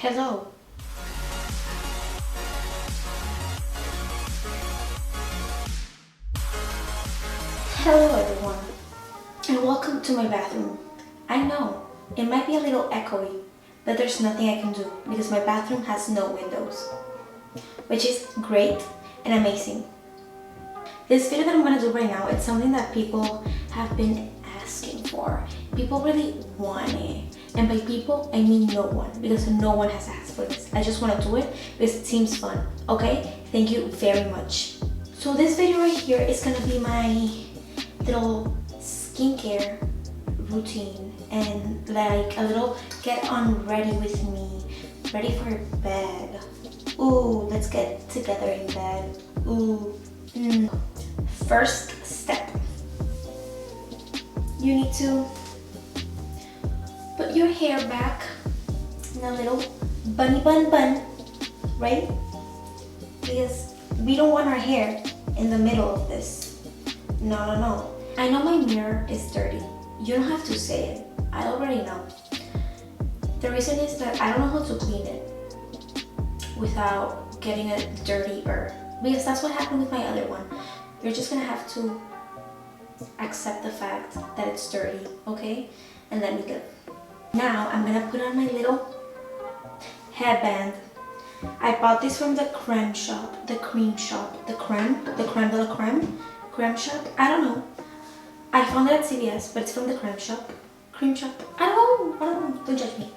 Hello. Hello everyone, and welcome to my bathroom. I know, it might be a little echoey, but there's nothing I can do because my bathroom has no windows, which is great and amazing. This video that I'm going to do right now, it's something that people have been asking for. People really want it. And by people, I mean no one, because no one has asked for this. I just want to do it because it seems fun, okay? Thank you very much. So this video right here is going to be my little skincare routine and like a little get on ready with me, ready for bed. Ooh, let's get together in bed. Ooh. First step, you need to put your hair back in a little bunny bun, right? Because we don't want our hair in the middle of this. No. I know my mirror is dirty. You don't have to say it. I already know. The reason is that I don't know how to clean it without getting it dirtier. Because that's what happened with my other one. You're just gonna have to accept the fact that it's dirty, okay? And let me go. Now I'm gonna put on my little headband. I bought this from the creme shop, the creme shop, the creme de la creme shop. I don't know. I found it at CVS, but it's from the creme shop. Cream shop. I don't know. Don't judge me.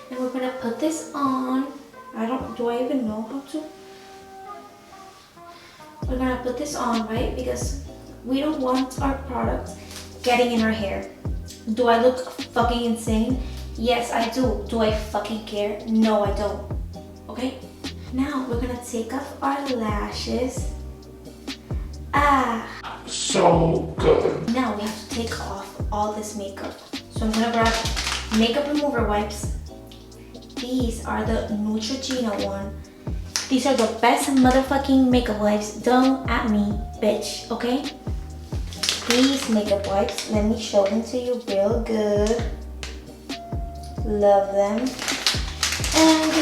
And we're gonna put this on. Do I even know how to? We're gonna put this on, right? Because we don't want our product getting in our hair. Do I look fucking insane? Yes, I do. Do I fucking care? No, I don't. Okay? Now we're gonna take off our lashes. So good. Now we have to take off all this makeup. So I'm gonna grab makeup remover wipes. These are the Neutrogena one. These are the best motherfucking makeup wipes. Don't at me, bitch, okay? These makeup wipes, let me show them to you real good. Love them. And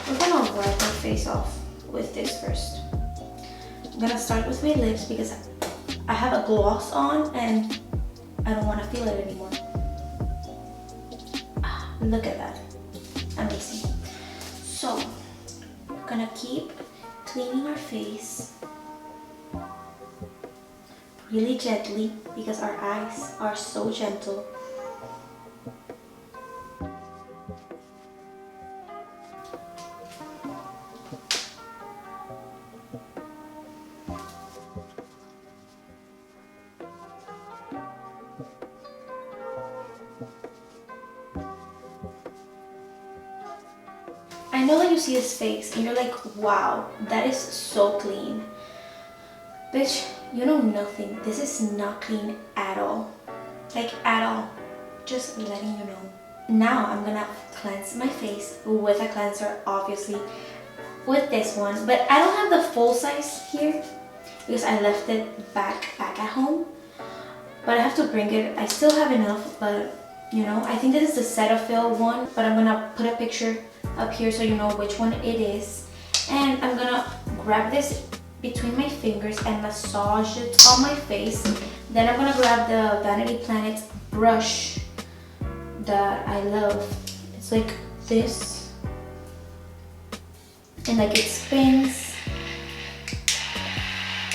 we're gonna wipe our face off with this first. I'm gonna start with my lips because I have a gloss on and I don't want to feel it anymore. Look at that. Amazing. So, we're gonna keep cleaning our face really gently because our eyes are so gentle. I know that you see his face and you're like, wow, that is so clean. Bitch, you know nothing. This is not clean at all. Like at all. Just letting you know. Now I'm gonna cleanse my face with a cleanser, obviously, with this one. But I don't have the full size here because I left it back at home. But I have to bring it. I still have enough, but you know, I think this is the Cetaphil one. But I'm gonna put a picture up here so you know which one it is. And I'm gonna grab this between my fingers and massage it on my face. Then I'm gonna grab the Vanity Planet brush that I love. It's like this, and like it spins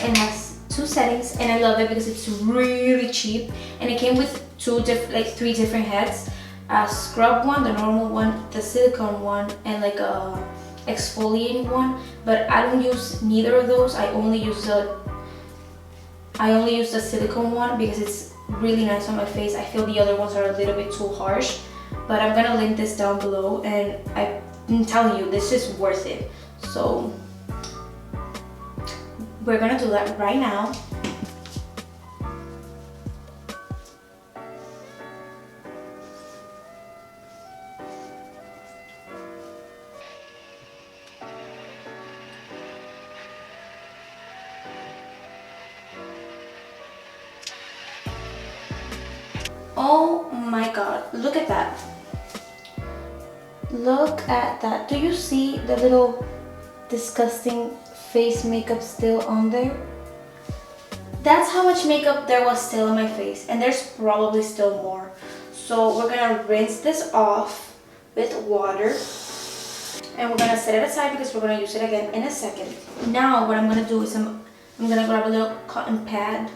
and has two settings, and I love it because it's really cheap, and it came with three different heads. A scrub one, the normal one, the silicone one, and like a exfoliating one. But I don't use neither of those. I only use the silicone one because it's really nice on my face. I feel the other ones are a little bit too harsh, but I'm gonna link this down below, and I'm telling you, this is worth it. So we're gonna do that right now. Oh my god, look at that. Look at that. Do you see the little disgusting face makeup still on there? That's how much makeup there was still on my face, and there's probably still more. So we're gonna rinse this off with water, and we're gonna set it aside because we're gonna use it again in a second. Now what I'm gonna do is I'm gonna grab a little cotton pad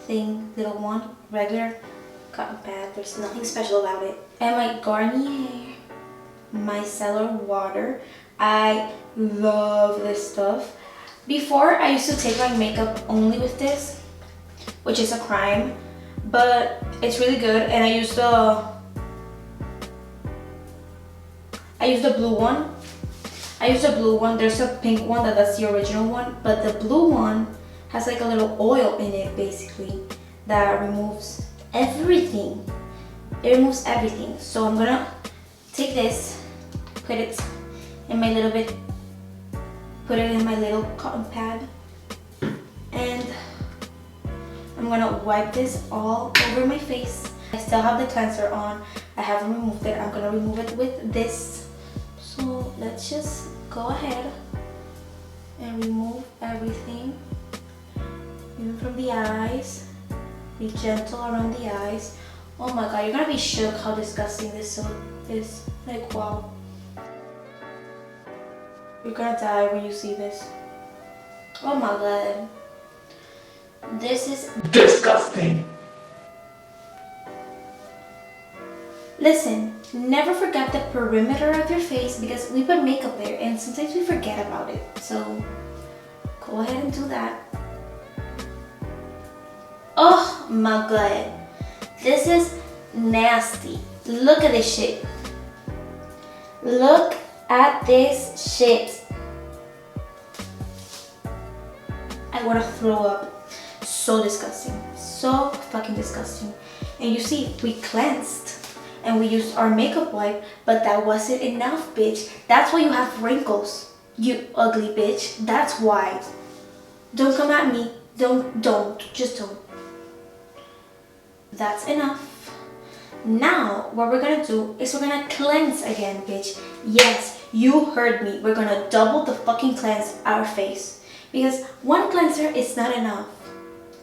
thing, little one, regular cotton pad. There's nothing special about it. And my Garnier micellar water. I love this stuff. Before, I used to take my makeup only with this, which is a crime, but it's really good. And I use the blue one. There's a pink one that's the original one, but the blue one has like a little oil in it basically that removes everything. It removes everything. So I'm gonna take this, put it in my little cotton pad, and I'm gonna wipe this all over my face. I still have the cleanser on. I haven't removed it. I'm gonna remove it with this. So let's just go ahead and remove everything, even from the eyes. Be gentle around the eyes. Oh my god, you're gonna be shook how disgusting this is. Like, wow. You're gonna die when you see this. Oh my god. This is disgusting. Listen, never forget the perimeter of your face because we put makeup there and sometimes we forget about it. So go ahead and do that. Oh my god. This is nasty. Look at this shit. Look at this shit. I want to throw up. So disgusting. So fucking disgusting. And you see, we cleansed and we used our makeup wipe, but that wasn't enough, bitch. That's why you have wrinkles, you ugly bitch. That's why. Don't come at me. Just don't. That's enough. Now, what we're gonna do is we're gonna cleanse again, bitch. Yes, you heard me. We're gonna double the fucking cleanse our face. Because one cleanser is not enough.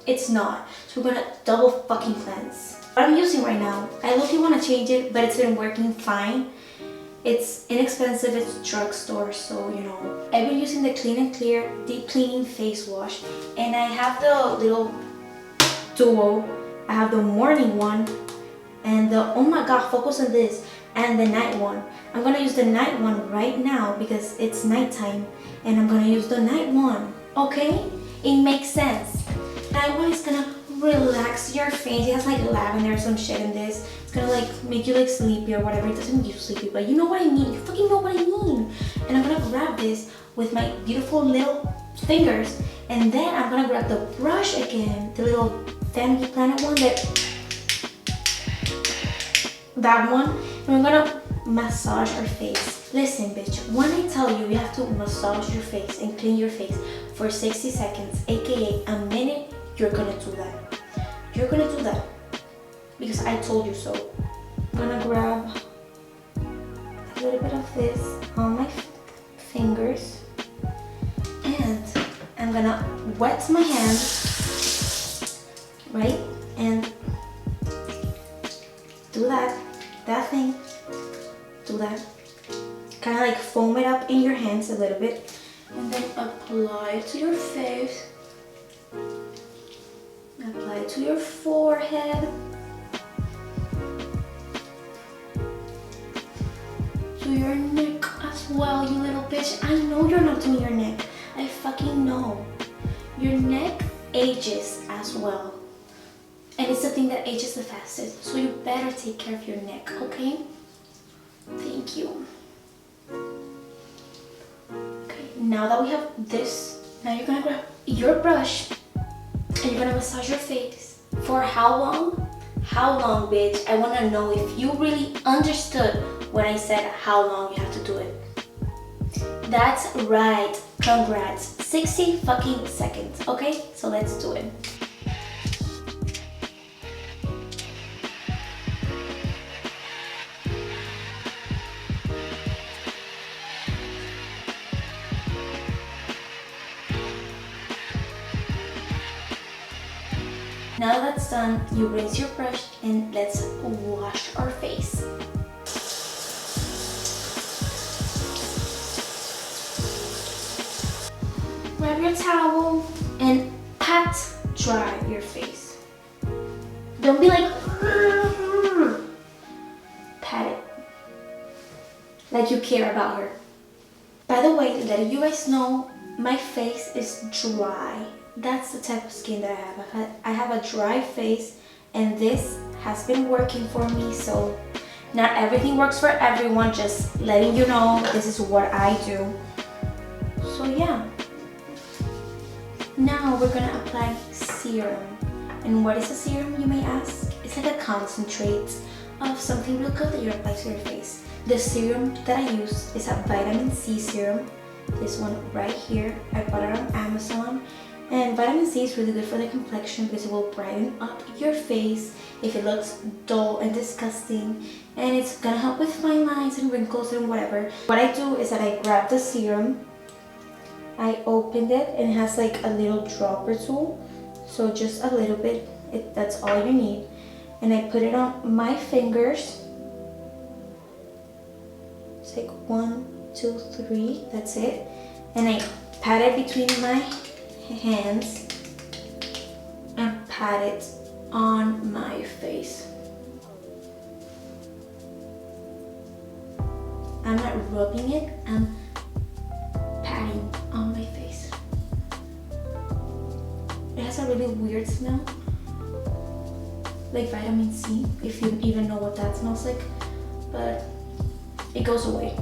It's not. So we're gonna double fucking cleanse. What I'm using right now, I low-key wanna change it, but it's been working fine. It's inexpensive, it's drugstore, so you know. I've been using the Clean and Clear Deep Cleaning Face Wash. And I have the little duo. I have the morning one. And the, oh my god, focus on this, and the night one. I'm gonna use the night one right now because it's nighttime, and I'm gonna use the night one, okay? It makes sense. Night one is gonna relax your face. It has like lavender or some shit in this. It's gonna like make you like sleepy or whatever. It doesn't make you sleepy, but you know what I mean. You fucking know what I mean. And I'm gonna grab this with my beautiful little fingers, and then I'm gonna grab the brush again, the little Family Planet one, that one, and we're gonna massage our face. Listen, bitch, when I tell you you have to massage your face and clean your face for 60 seconds, aka a minute, you're gonna do that. You're gonna do that because I told you so. I'm gonna grab a little bit of this on my fingers, and I'm gonna wet my hands, right? And do that thing, do that. Kind of like foam it up in your hands a little bit, and then apply it to your face. Apply it to your forehead, to your neck as well, you little bitch. I know you're not doing your neck. I fucking know. Your neck ages as well. And it's the thing that ages the fastest. So you better take care of your neck, okay? Thank you. Okay, now that we have this, now you're gonna grab your brush and you're gonna massage your face. For how long? How long, bitch? I wanna know if you really understood when I said how long you have to do it. That's right. Congrats. 60 fucking seconds, okay? So let's do it. that's done, you rinse your brush and let's wash our face. Grab your towel and pat dry your face. Don't be like, pat it like you care about her. By the way, letting you guys know, my face is dry. That's the type of skin that I have. I have a dry face, and this has been working for me. So not everything works for everyone, just letting you know this is what I do. So yeah. Now we're gonna apply serum. And what is a serum, you may ask? It's like a concentrate of something real good that you apply to your face. The serum that I use is a vitamin C serum. This one right here. I bought it on Amazon. And vitamin C is really good for the complexion because it will brighten up your face if it looks dull and disgusting. And it's gonna help with fine lines and wrinkles and whatever. What I do is that I grab the serum, I opened it, and it has like a little dropper tool. So just a little bit, that's all you need. And I put it on my fingers. It's like 1, 2, 3, that's it. And I pat it between my hands and pat it on my face. I'm not rubbing it, I'm patting on my face. It has a really weird smell, like vitamin C, if you even know what that smells like, but it goes away.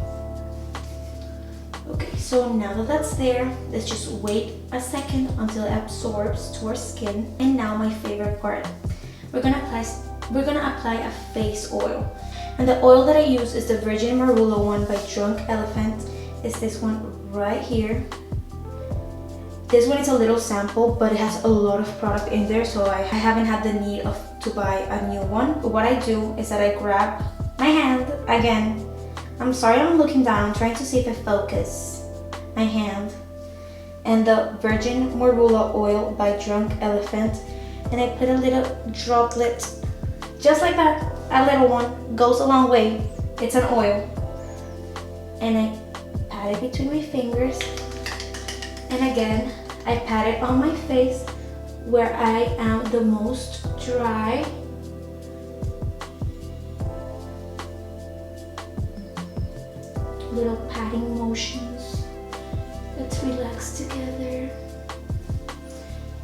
Okay, so now that that's there, let's just wait a second until it absorbs to our skin. And now my favorite part, we're gonna apply a face oil. And the oil that I use is the Virgin Marula one by Drunk Elephant. It's this one right here. This one is a little sample, but it has a lot of product in there, so I haven't had the need to buy a new one. But what I do is that I grab my hand again. I'm sorry I'm looking down, I'm trying to see if I focus. My hand. And the Virgin Marula oil by Drunk Elephant. And I put a little droplet, just like that. A little one goes a long way. It's an oil. And I pat it between my fingers. And again, I pat it on my face where I am the most dry. Little patting motions. Let's relax together.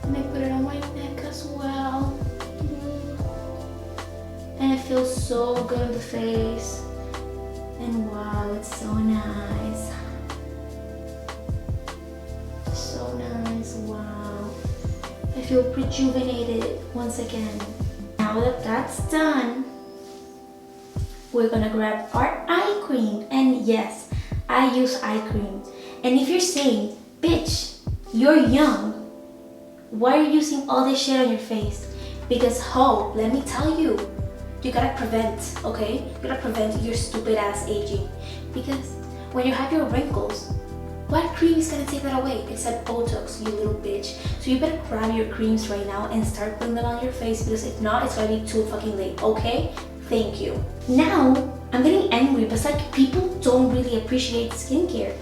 And I put it on my neck as well. And it feels so good on the face. And wow, it's so nice. So nice, wow. I feel rejuvenated once again. Now that that's done, we're gonna grab our eye cream. And yes, I use eye cream. And if you're saying, bitch, you're young, why are you using all this shit on your face? Because ho, let me tell you, you gotta prevent, okay? You gotta prevent your stupid ass aging. Because when you have your wrinkles, what cream is gonna take that away except Botox, you little bitch? So you better grab your creams right now and start putting them on your face, because if not, it's gonna be too fucking late, okay? Thank you. Now, I'm getting angry, but it's like people don't really appreciate skincare.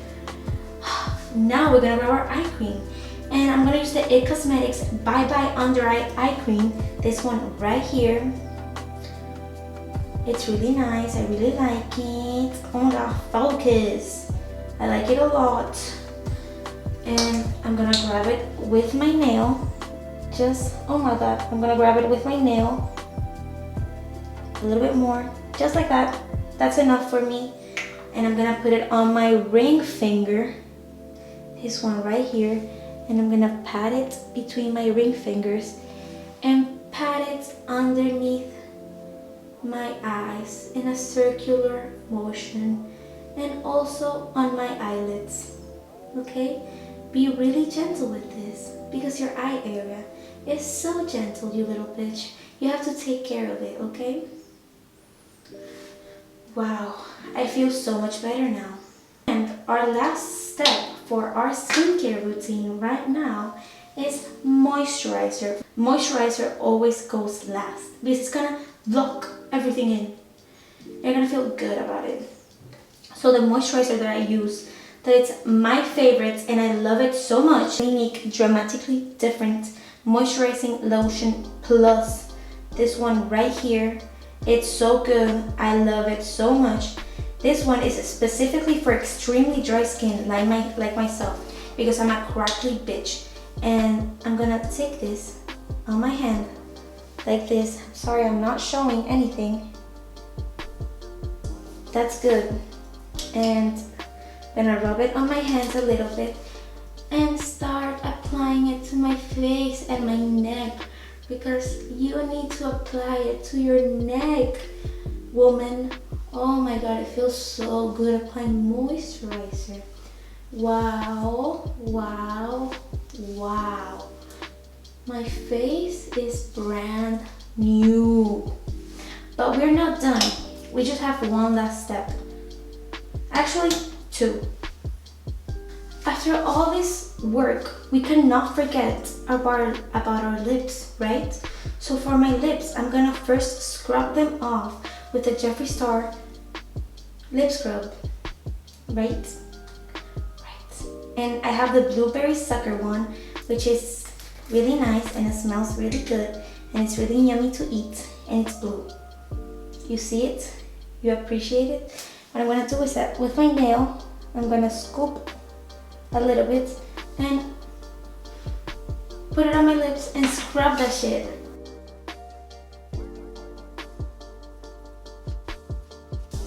Now we're gonna grab our eye cream. And I'm gonna use the IT Cosmetics Bye Bye Under Eye Cream. This one right here. It's really nice, I really like it. Oh my god, focus. I like it a lot. And I'm gonna grab it with my nail. Oh my god, I'm gonna grab it with my nail. A little bit more, just like that. That's enough for me. And I'm gonna put it on my ring finger. This one right here. And I'm gonna pat it between my ring fingers and pat it underneath my eyes in a circular motion, and also on my eyelids. Okay, be really gentle with this because your eye area is so gentle, you little bitch. You have to take care of it, okay? Wow, I feel so much better now. And our last step for our skincare routine right now is moisturizer. Moisturizer always goes last because it's gonna lock everything in. You're gonna feel good about it. So the moisturizer that I use, that it's my favorite and I love it so much, Unique Dramatically Different Moisturizing Lotion Plus. This one right here, it's so good. I love it so much. This one is specifically for extremely dry skin like myself, because I'm a crackly bitch. And I'm gonna take this on my hand like this. Sorry, I'm not showing anything. That's good. And I'm gonna rub it on my hands a little bit and start applying it to my face and my neck, because you need to apply it to your neck, woman. Oh my god, it feels so good applying moisturizer. Wow, wow, wow. My face is brand new. But we're not done. We just have one last step. Actually, two. After all this work, we cannot forget about our lips, right? So for my lips, I'm gonna first scrub them off with the Jeffree Star lip scrub, right? And I have the blueberry sucker one, which is really nice and it smells really good and it's really yummy to eat, and it's blue. You see it? You appreciate it? What I'm gonna do is that with my nail, I'm gonna scoop a little bit and put it on my lips and scrub that shit.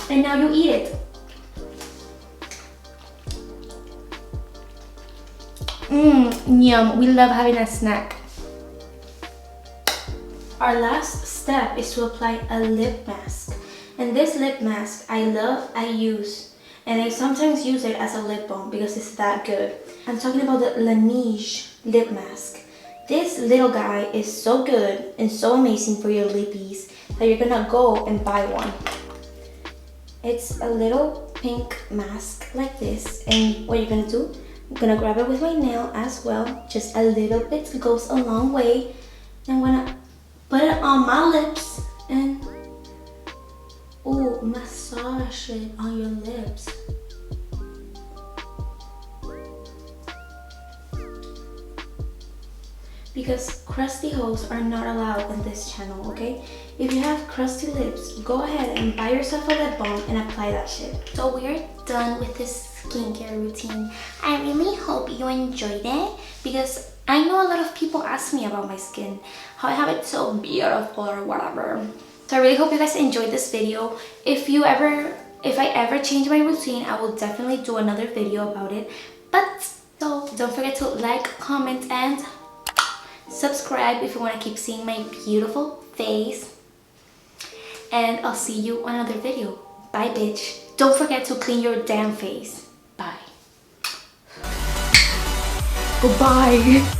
And now you eat it. Yum, we love having a snack. Our last step is to apply a lip mask. And this lip mask I love, I use, and I sometimes use it as a lip balm because it's that good. I'm talking about the Laneige lip mask. This little guy is so good and so amazing for your lippies that you're gonna go and buy one. It's a little pink mask like this, and what you're gonna do, I'm gonna grab it with my nail as well. Just a little bit goes a long way. I'm gonna put it on my lips and massage it on your lips. Because crusty hoes are not allowed on this channel, okay? If you have crusty lips, go ahead and buy yourself a lip balm and apply that shit. So we're done with this skincare routine. I really hope you enjoyed it, because I know a lot of people ask me about my skin, how I have it so beautiful or whatever. So I really hope you guys enjoyed this video. If I ever change my routine, I will definitely do another video about it. But so don't forget to like, comment, and subscribe if you want to keep seeing my beautiful face. And I'll see you on another video. Bye, bitch. Don't forget to clean your damn face. Bye. Goodbye.